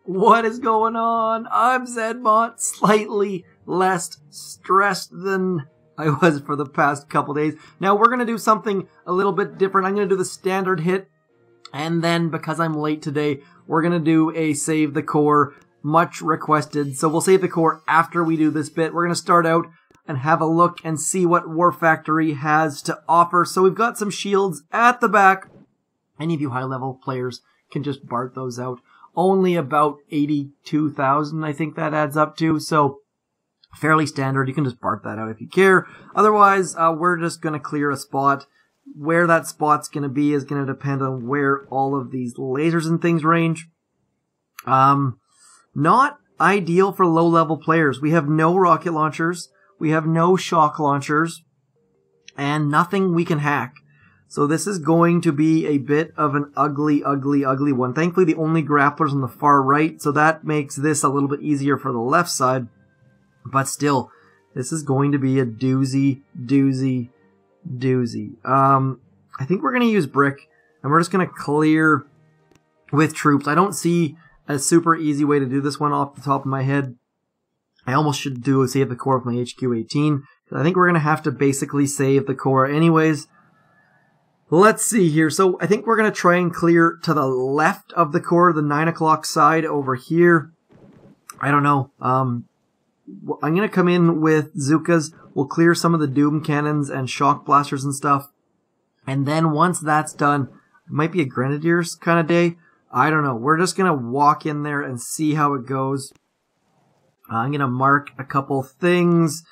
What is going on? I'm zmoT, slightly less stressed than I was for the past couple days. Now we're going to do something a little bit different. I'm going to do the standard hit, and then because I'm late today, we're going to do a save the core, much requested. So we'll save the core after we do this bit. We're going to start out and have a look and see what War Factory has to offer. So we've got some shields at the back. Any of you high level players can just BART those out. Only about 82,000, I think that adds up to, so fairly standard. You can just BART that out if you care. Otherwise, we're just going to clear a spot. Where that spot's going to be is going to depend on where all of these lasers and things range. Not ideal for low-level players. We have no rocket launchers, we have no shock launchers, and nothing we can hack. So this is going to be a bit of an ugly one. Thankfully, the only grappler's on the far right, so that makes this a little bit easier for the left side. But still, this is going to be a doozy. I think we're going to use brick, and we're just going to clear with troops. I don't see a super easy way to do this one off the top of my head. I almost should do a save the core of my HQ18. I think we're going to have to basically save the core anyways. Let's see here. So I think we're going to try and clear to the left of the core, the 9 o'clock side over here. I don't know. I'm going to come in with zookas. We'll clear some of the doom cannons and shock blasters and stuff. And then once that's done, it might be a grenadiers kind of day. I don't know. We're just going to walk in there and see how it goes. I'm going to mark a couple things.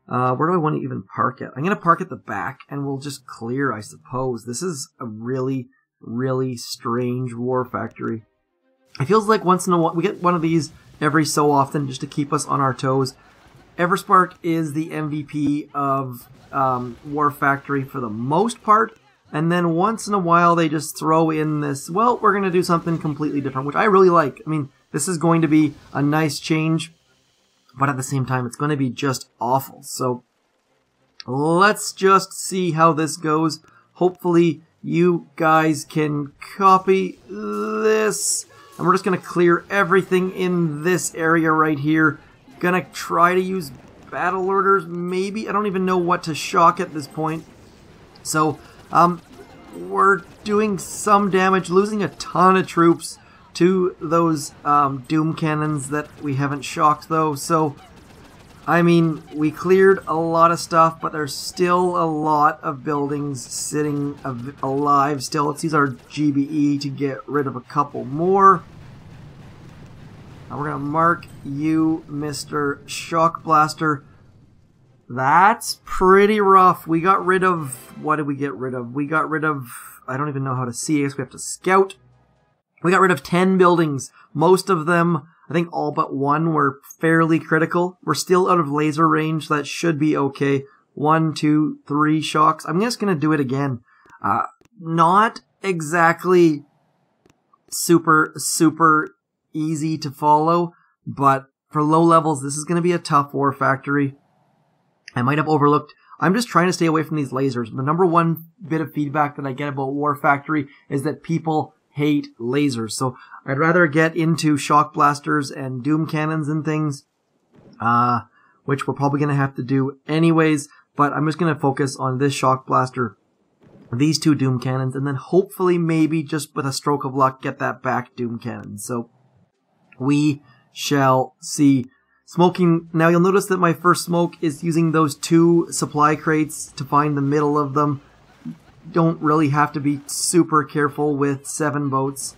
Where do I want to even park it? I'm going to park at the back, and we'll just clear, I suppose. This is a really strange War Factory. It feels like once in a while, we get one of these every so often just to keep us on our toes. Everspark is the MVP of War Factory for the most part, and then once in a while they just throw in this, well, we're going to do something completely different, which I really like. I mean, this is going to be a nice change, but at the same time, it's going to be just awful. So let's just see how this goes. Hopefully, you guys can copy this. And we're just going to clear everything in this area right here. Gonna try to use battle orders, maybe. I don't even know what to shock at this point. So, we're doing some damage, losing a ton of troops to those doom cannons that we haven't shocked though. So I mean, we cleared a lot of stuff, but there's still a lot of buildings sitting alive still. Let's use our GBE to get rid of a couple more. Now we're gonna mark you, Mr. Shock Blaster. That's pretty rough. We got rid of, what did we get rid of? We got rid of, I don't even know how to see, I guess we have to scout. We got rid of 10 buildings. Most of them, I think all but one, were fairly critical. We're still out of laser range. That should be okay. 1, 2, 3 shocks. I'm just going to do it again. Not exactly super easy to follow, but for low levels, this is going to be a tough War Factory. I might have overlooked. I'm just trying to stay away from these lasers. The number one bit of feedback that I get about War Factory is that people hate lasers, so I'd rather get into shock blasters and doom cannons and things, which we're probably going to have to do anyways, but I'm just going to focus on this shock blaster, these 2 doom cannons, and then hopefully maybe just with a stroke of luck get that back doom cannon. So we shall see. Smoking, now you'll notice that my first smoke is using those 2 supply crates to find the middle of them. Don't really have to be super careful with 7 boats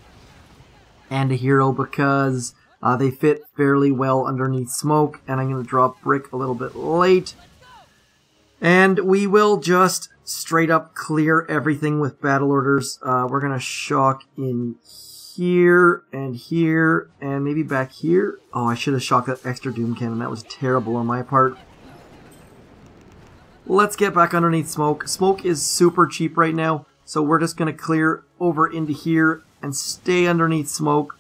and a hero because they fit fairly well underneath smoke, and I'm going to drop brick a little bit late. And we will just straight up clear everything with battle orders. We're going to shock in here and maybe back here. Oh, I should have shocked that extra doom cannon. That was terrible on my part. Let's get back underneath smoke. Smoke is super cheap right now, so we're just going to clear over into here and stay underneath smoke.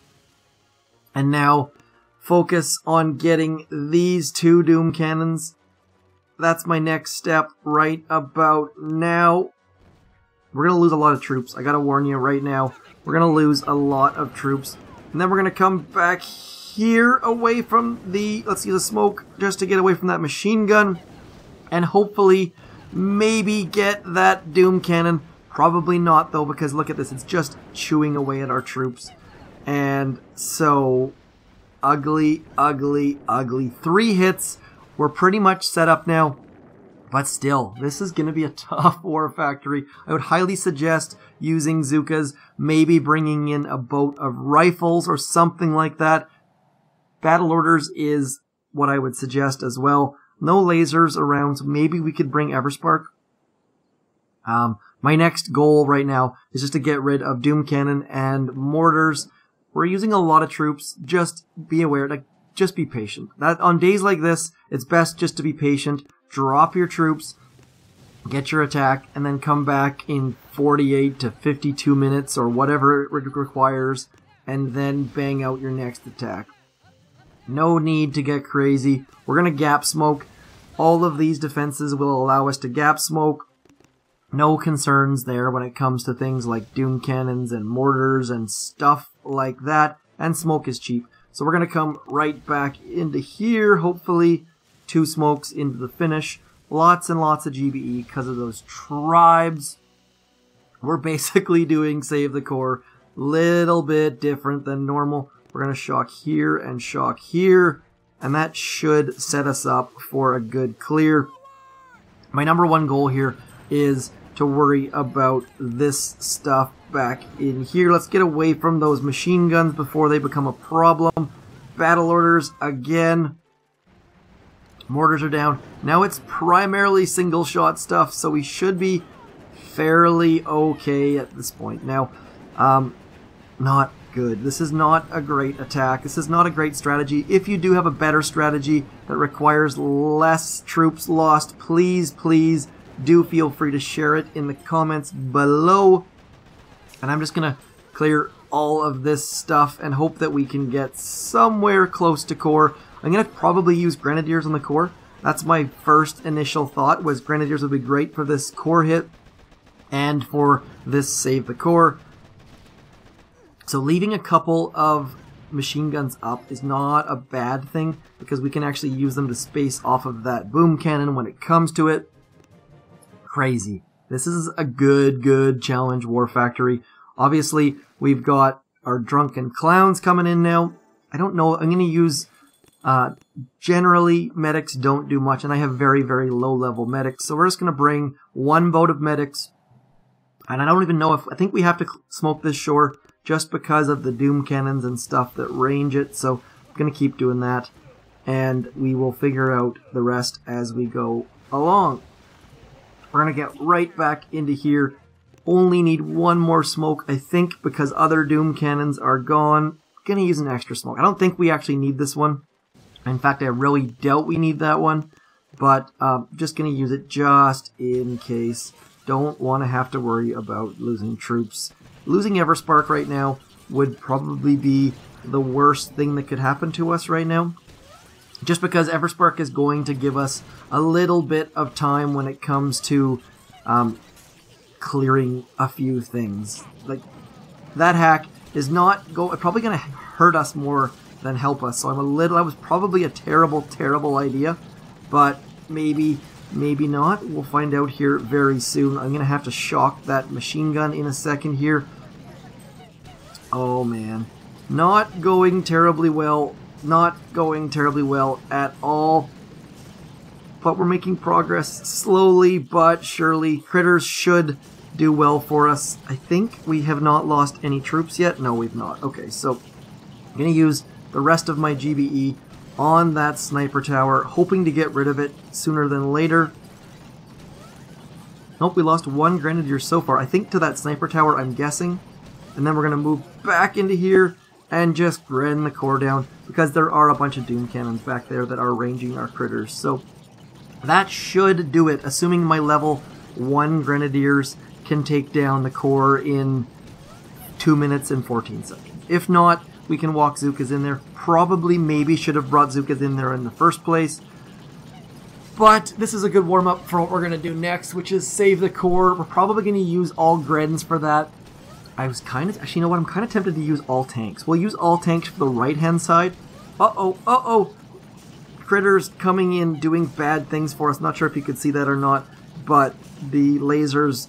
And now focus on getting these 2 doom cannons. That's my next step right about now. We're going to lose a lot of troops. I got to warn you right now. We're going to lose a lot of troops. And then we're going to come back here away from the... Let's use a smoke just to get away from that machine gun. And hopefully maybe get that doom cannon. Probably not though, because look at this. It's just chewing away at our troops. And so... ugly, ugly, ugly. 3 hits. We're pretty much set up now. But still, this is going to be a tough war factory. I would highly suggest using zookas, maybe bringing in a boat of rifles or something like that. Battle orders is what I would suggest as well. No lasers around, so maybe we could bring Everspark. My next goal right now is just to get rid of Doom Cannon and mortars. We're using a lot of troops. Just be aware, like, just be patient. That on days like this, it's best just to be patient. Drop your troops, get your attack, and then come back in 48 to 52 minutes or whatever it requires, and then bang out your next attack. No need to get crazy. We're going to gap smoke. All of these defenses will allow us to gap smoke. No concerns there when it comes to things like doom cannons and mortars and stuff like that. And smoke is cheap. So we're going to come right back into here, hopefully 2 smokes into the finish. Lots and lots of GBE because of those tribes. We're basically doing Save the Core. Little bit different than normal. We're going to shock here and shock here. And that should set us up for a good clear. My number 1 goal here is to worry about this stuff back in here. Let's get away from those machine guns before they become a problem. Battle orders again. Mortars are down. Now it's primarily single shot stuff, so we should be fairly okay at this point. Now, not good. This is not a great attack. This is not a great strategy. If you do have a better strategy that requires less troops lost, please, please do feel free to share it in the comments below. And I'm just going to clear all of this stuff and hope that we can get somewhere close to core. I'm going to probably use Grenadiers on the core. That's my first initial thought, was Grenadiers would be great for this core hit and for this Save the Core. So leaving a couple of machine guns up is not a bad thing, because we can actually use them to space off of that boom cannon when it comes to it. Crazy. This is a good challenge war factory. Obviously, we've got our drunken clowns coming in now. I don't know. I'm going to use... generally, medics don't do much, and I have very low-level medics. So we're just going to bring 1 boat of medics. And I don't even know if... I think we have to smoke this shore just because of the doom cannons and stuff that range it. So I'm going to keep doing that. And we will figure out the rest as we go along. We're going to get right back into here. Only need 1 more smoke, I think, because other doom cannons are gone. Going to use an extra smoke. I don't think we actually need this one. In fact, I really doubt we need that one. But just going to use it just in case. Don't want to have to worry about losing troops. Losing Everspark right now would probably be the worst thing that could happen to us right now. Just because Everspark is going to give us a little bit of time when it comes to clearing a few things. Like, that hack is not probably going to hurt us more than help us. So that was probably a terrible idea. But maybe not. We'll find out here very soon. I'm going to have to shock that machine gun in a second here. Oh man. Not going terribly well. Not going terribly well at all. But we're making progress slowly but surely. Critters should do well for us. I think we have not lost any troops yet. No, we've not. Okay, so I'm going to use the rest of my GBE on that sniper tower, hoping to get rid of it sooner than later. Nope, we lost 1 Grenadier so far. I think to that sniper tower, I'm guessing. And then we're going to move back into here and just gren the core down, because there are a bunch of doom cannons back there that are ranging our critters. So that should do it, assuming my level 1 Grenadiers can take down the core in 2 minutes and 14 seconds. If not, we can walk zookas in there. Probably, maybe should have brought zookas in there in the first place. But this is a good warm-up for what we're going to do next, which is save the core. We're probably going to use all Grens for that. I was kind of... Actually, you know what? I'm kind of tempted to use all tanks. We'll use all tanks for the right-hand side. Uh-oh, uh-oh! Critters coming in, doing bad things for us. Not sure if you could see that or not, but the lasers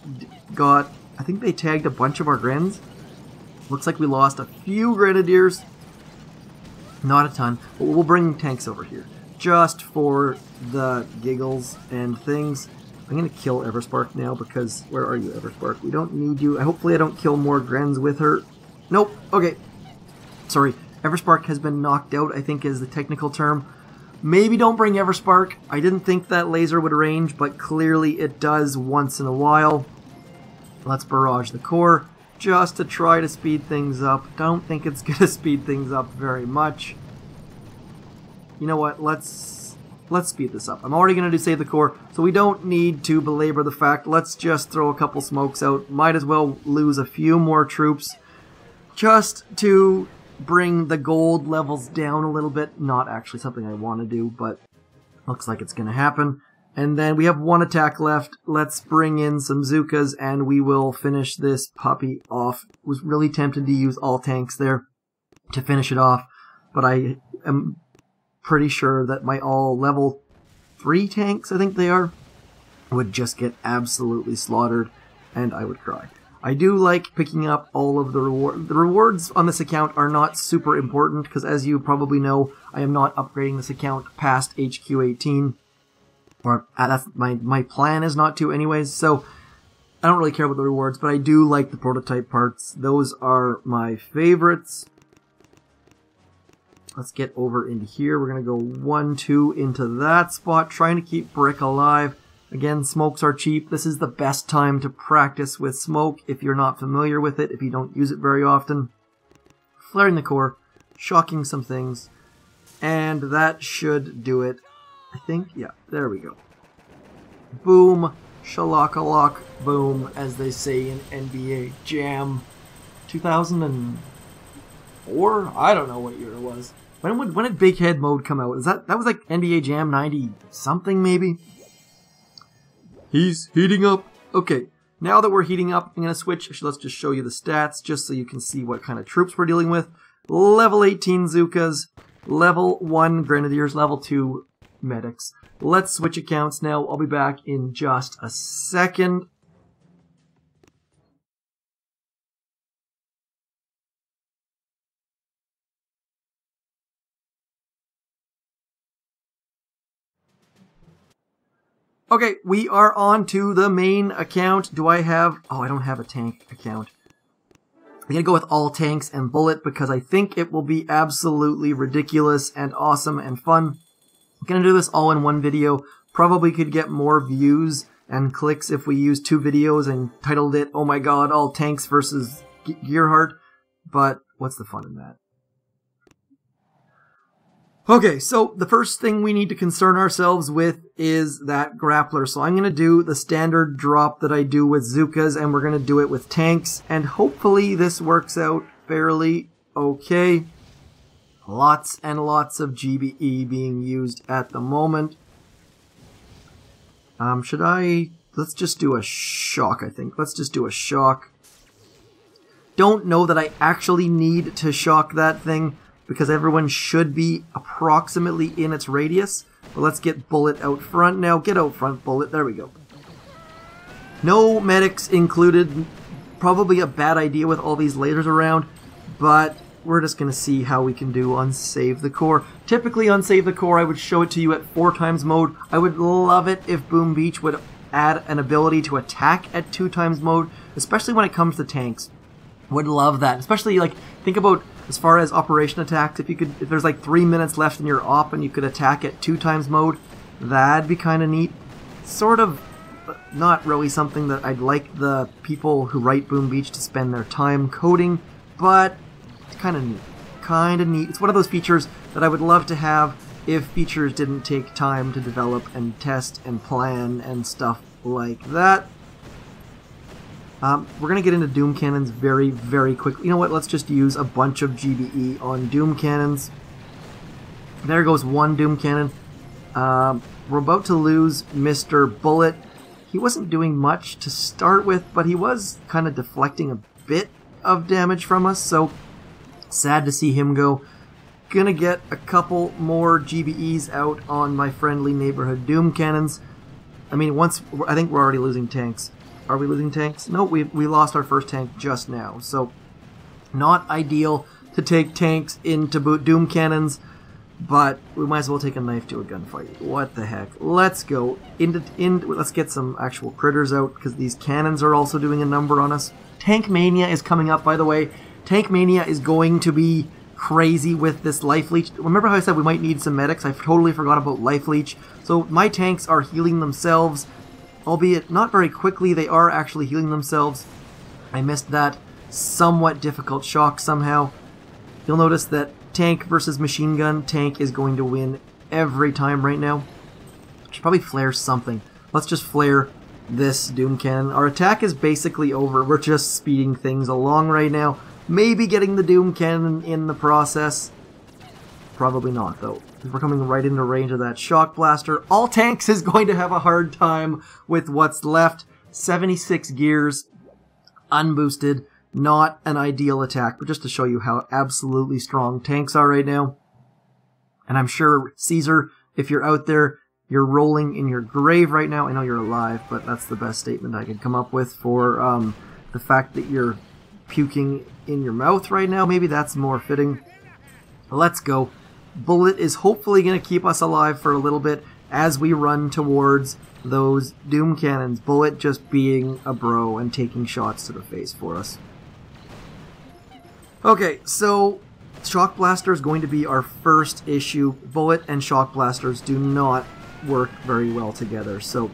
got... I think they tagged a bunch of our Grens. Looks like we lost a few Grenadiers. Not a ton, but we'll bring tanks over here. Just for the giggles and things. I'm going to kill Everspark now because... Where are you, Everspark? We don't need you. Hopefully I don't kill more Grens with her. Nope. Okay. Sorry. Everspark has been knocked out, I think is the technical term. Maybe don't bring Everspark. I didn't think that laser would range, but clearly it does once in a while. Let's barrage the core just to try to speed things up. Don't think it's going to speed things up very much. You know what? Let's speed this up. I'm already going to do save the core, so we don't need to belabor the fact. Let's just throw a couple smokes out. Might as well lose a few more troops just to bring the gold levels down a little bit. Not actually something I want to do, but looks like it's going to happen. And then we have one attack left. Let's bring in some zookas and we will finish this puppy off. Was really tempted to use all tanks there to finish it off, but I am pretty sure that my all level 3 tanks, I think they are, would just get absolutely slaughtered and I would cry. I do like picking up all of the rewards. The rewards on this account are not super important because, as you probably know, I am not upgrading this account past HQ18. Or that's my plan is not to anyways, so I don't really care about the rewards, but I do like the prototype parts. Those are my favorites. Let's get over into here. We're going to go 1, 2 into that spot, trying to keep Brick alive. Again, smokes are cheap. This is the best time to practice with smoke if you're not familiar with it, if you don't use it very often. Flaring the core, shocking some things, and that should do it. I think, yeah, there we go. Boom, shalakalak, boom, as they say in NBA Jam 2004? I don't know what year it was. When did Big Head mode come out? That was like NBA Jam 90 something maybe? He's heating up. Okay, now that we're heating up, I'm going to switch. Actually, let's just show you the stats just so you can see what kind of troops we're dealing with. Level 18 zookas, level 1 grenadiers, level 2 medics. Let's switch accounts now. I'll be back in just a second. Okay, we are on to the main account. Do I have... Oh, I don't have a tank account. I'm going to go with all tanks and bullet because I think it will be absolutely ridiculous and awesome and fun. I'm going to do this all in one video. Probably could get more views and clicks if we use 2 videos and titled it, oh my god, all tanks versus Gearheart. But what's the fun in that? Okay, so the first thing we need to concern ourselves with is that grappler. So I'm going to do the standard drop that I do with zookas, and we're going to do it with tanks. And hopefully this works out fairly okay. Lots and lots of GBE being used at the moment. Let's just do a shock, I think. Let's just do a shock. Don't know that I actually need to shock that thing, because everyone should be approximately in its radius. But let's get Bullet out front now. Get out front, Bullet. There we go. No medics included. Probably a bad idea with all these lasers around, but we're just going to see how we can do on Save the Core. Typically on Save the Core, I would show it to you at 4x mode. I would love it if Boom Beach would add an ability to attack at 2x mode, especially when it comes to tanks. Would love that. Especially, like, think about as far as operation attacks, if there's like 3 minutes left in your op and you could attack at 2x mode, that'd be kind of neat. Sort of not really something that I'd like the people who write Boom Beach to spend their time coding, but it's kind of neat. Kind of neat. It's one of those features that I would love to have if features didn't take time to develop and test and plan and stuff like that. We're going to get into Doom Cannons very, very quickly. You know what? Let's just use a bunch of GBE on Doom Cannons. There goes one Doom Cannon. We're about to lose Mr. Bullet. He wasn't doing much to start with, but he was kind of deflecting a bit of damage from us, so sad to see him go. Gonna get a couple more GBEs out on my friendly neighborhood Doom Cannons. I mean, I think we're already losing tanks. Are we losing tanks? No, we lost our first tank just now, so not ideal to take tanks into Doom Cannons, but we might as well take a knife to a gunfight. What the heck? Let's go. Let's get some actual critters out, because these cannons are also doing a number on us. Tank Mania is coming up, by the way. Tank Mania is going to be crazy with this life leech. Remember how I said we might need some medics? I totally forgot about life leech. So my tanks are healing themselves, albeit not very quickly. They are actually healing themselves. I missed that somewhat difficult shock somehow. You'll notice that tank versus machine gun, tank is going to win every time right now. I should probably flare something. Let's just flare this Doom Cannon. Our attack is basically over. We're just speeding things along right now. Maybe getting the Doom Cannon in the process. Probably not, though. We're coming right into range of that Shock Blaster. All tanks is going to have a hard time with what's left. 76 gears, unboosted. Not an ideal attack, but just to show you how absolutely strong tanks are right now. And I'm sure, Caesar, if you're out there, you're rolling in your grave right now. I know you're alive, but that's the best statement I could come up with for the fact that you're puking in your mouth right now. Maybe that's more fitting. Let's go. Bullet is hopefully going to keep us alive for a little bit as we run towards those Doom Cannons. Bullet just being a bro and taking shots to the face for us. Okay, so Shock Blaster is going to be our first issue. Bullet and Shock Blasters do not work very well together, so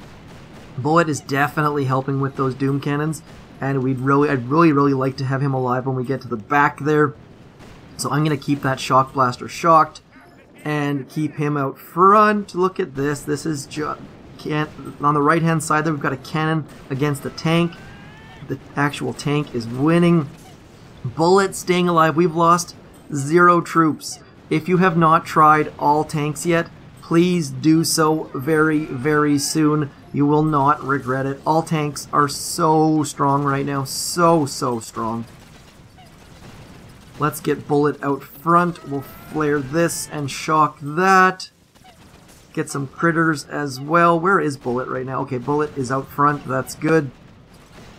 Bullet is definitely helping with those Doom Cannons. And I'd really like to have him alive when we get to the back there. So I'm going to keep that Shock Blaster shocked and keep him out front. Look at this. This is just... on the right-hand side there, we've got a cannon against a tank. The actual tank is winning. Bullet staying alive. We've lost 0 troops. If you have not tried all tanks yet, please do so very, very soon. You will not regret it. All tanks are so strong right now. So strong. Let's get Bullet out front. We'll flare this and shock that. Get some critters as well. Where is Bullet right now? Okay, Bullet is out front. That's good.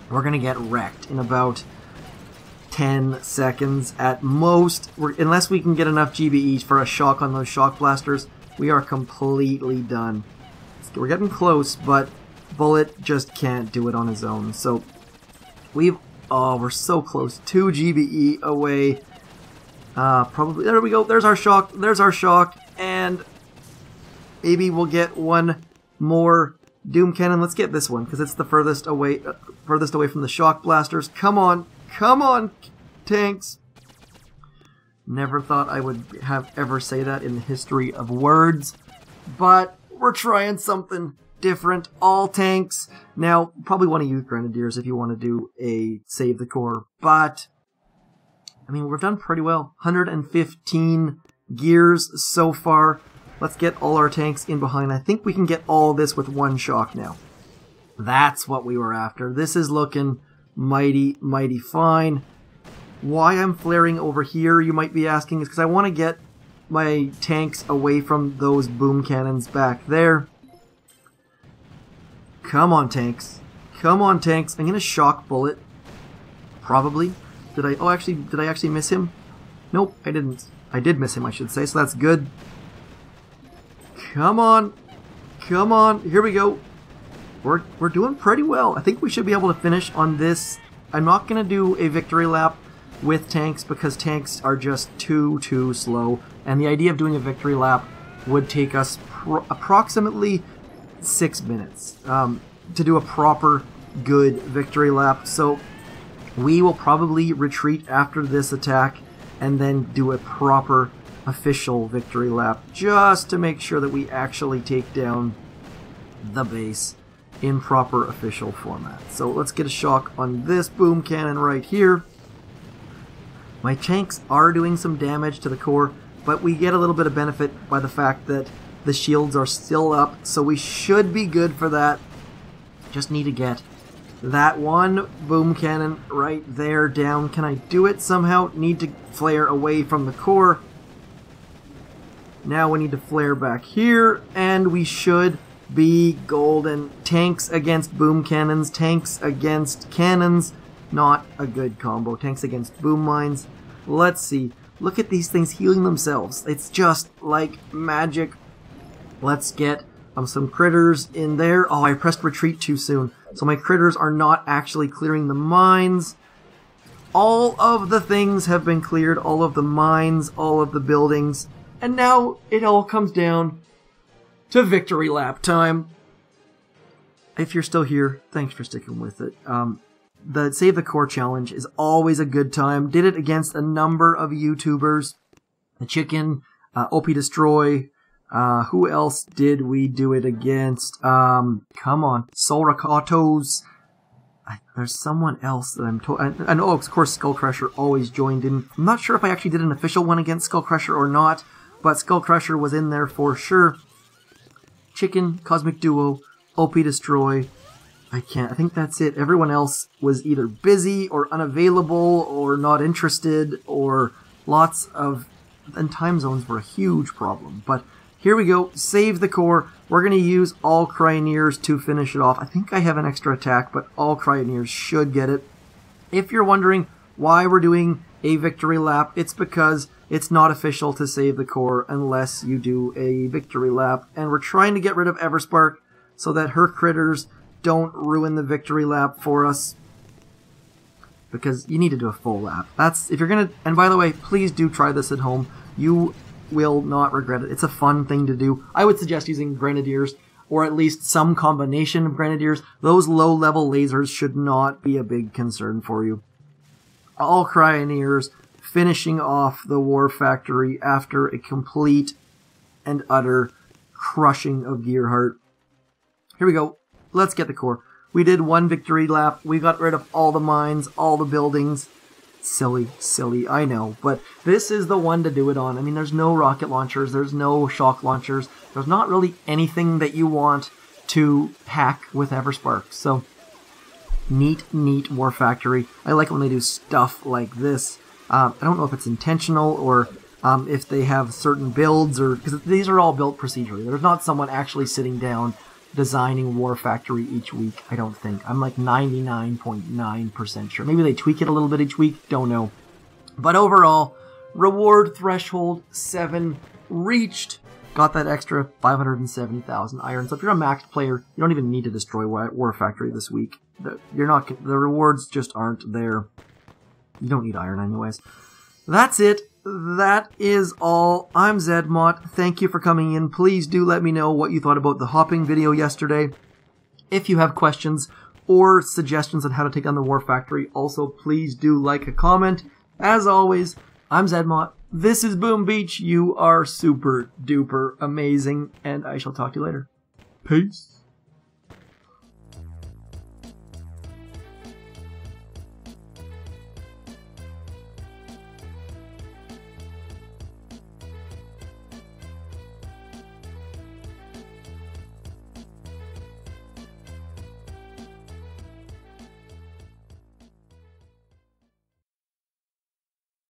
We're going to get wrecked in about 10 seconds at most. Unless we can get enough GBEs for a shock on those Shock Blasters, we are completely done. We're getting close, but Bullet just can't do it on his own. So we're so close. 2 GBE away. Probably, there we go. There's our shock. There's our shock. And maybe we'll get one more Doom Cannon. Let's get this one, because it's the furthest away from the Shock Blasters. Come on. Come on, tanks. Never thought I would ever say that in the history of words. But we're trying something different. All tanks. Now, probably want to use Grenadiers if you want to do a save the core. But, I mean, we've done pretty well. 115 gears so far. Let's get all our tanks in behind. I think we can get all this with one shock now. That's what we were after. This is looking mighty, mighty fine. Why I'm flaring over here, you might be asking, is because I want to get my tanks away from those boom cannons back there. Come on, tanks. Come on, tanks. I'm going to shock Bullet. Probably. Did I actually miss him? Nope, I didn't. I did miss him, I should say, so that's good. Come on. Come on. Here we go. We're doing pretty well. I think we should be able to finish on this. I'm not going to do a victory lap with tanks because tanks are just too slow. And the idea of doing a victory lap would take us approximately 6 minutes to do a proper, good victory lap. So we will probably retreat after this attack and then do a proper official victory lap just to make sure that we actually take down the base in proper official format. So let's get a shock on this boom cannon right here. My tanks are doing some damage to the core, but we get a little bit of benefit by the fact that the shields are still up, so we should be good for that. Just need to get That one boom cannon right there down. Can I do it somehow? Need to flare away from the core. Now we need to flare back here, and we should be golden. Tanks against boom cannons, tanks against cannons. Not a good combo. Tanks against boom mines. Let's see. Look at these things healing themselves. It's just like magic. Let's get some critters in there. Oh, I pressed retreat too soon. So my critters are not actually clearing the mines. All of the things have been cleared. All of the mines, all of the buildings. And now it all comes down to victory lap time. If you're still here, thanks for sticking with it. The Save the Core challenge is always a good time. Did it against a number of YouTubers. The Chicken, OP Destroy. Who else did we do it against? Come on. Soul Autos. There's someone else that I'm told. And oh, of course, Skull Crusher always joined in. I'm not sure if I actually did an official one against Skull Crusher or not, but Skull Crusher was in there for sure. Chicken, Cosmic Duo, OP Destroy. I think that's it. Everyone else was either busy or unavailable or not interested, or lots of... And time zones were a huge problem. But here we go. Save the Core. We're going to use all Cryoneers to finish it off. I think I have an extra attack, but all Cryoneers should get it. If you're wondering why we're doing a victory lap, it's because it's not official to save the Core unless you do a victory lap. And we're trying to get rid of Everspark so that her critters don't ruin the victory lap for us, because you need to do a full lap. That's if you're gonna. And by the way, please do try this at home. You will not regret it. It's a fun thing to do. I would suggest using Grenadiers, or at least some combination of Grenadiers. Those low-level lasers should not be a big concern for you. All Cryoneers finishing off the War Factory after a complete and utter crushing of Gearheart. Here we go. Let's get the Core. We did one victory lap. We got rid of all the mines, all the buildings. Silly, I know. But this is the one to do it on. I mean, there's no rocket launchers. There's no shock launchers. There's not really anything that you want to hack with Everspark. So, neat War Factory. I like when they do stuff like this. I don't know if it's intentional or if they have certain builds, or because these are all built procedurally. There's not someone actually sitting down designing War Factory each week, I don't think. I'm like 99.9% sure. Maybe they tweak it a little bit each week, don't know. But overall, reward threshold 7 reached. Got that extra 570,000 iron. So if you're a maxed player, you don't even need to destroy War Factory this week. The rewards just aren't there. You don't need iron anyways. That's it. That is all. I'm zmoT. Thank you for coming in. Please do let me know what you thought about the hopping video yesterday. If you have questions or suggestions on how to take on the War Factory, also please do like a comment. As always, I'm zmoT. This is boombeach. You are super duper amazing, and I shall talk to you later. Peace.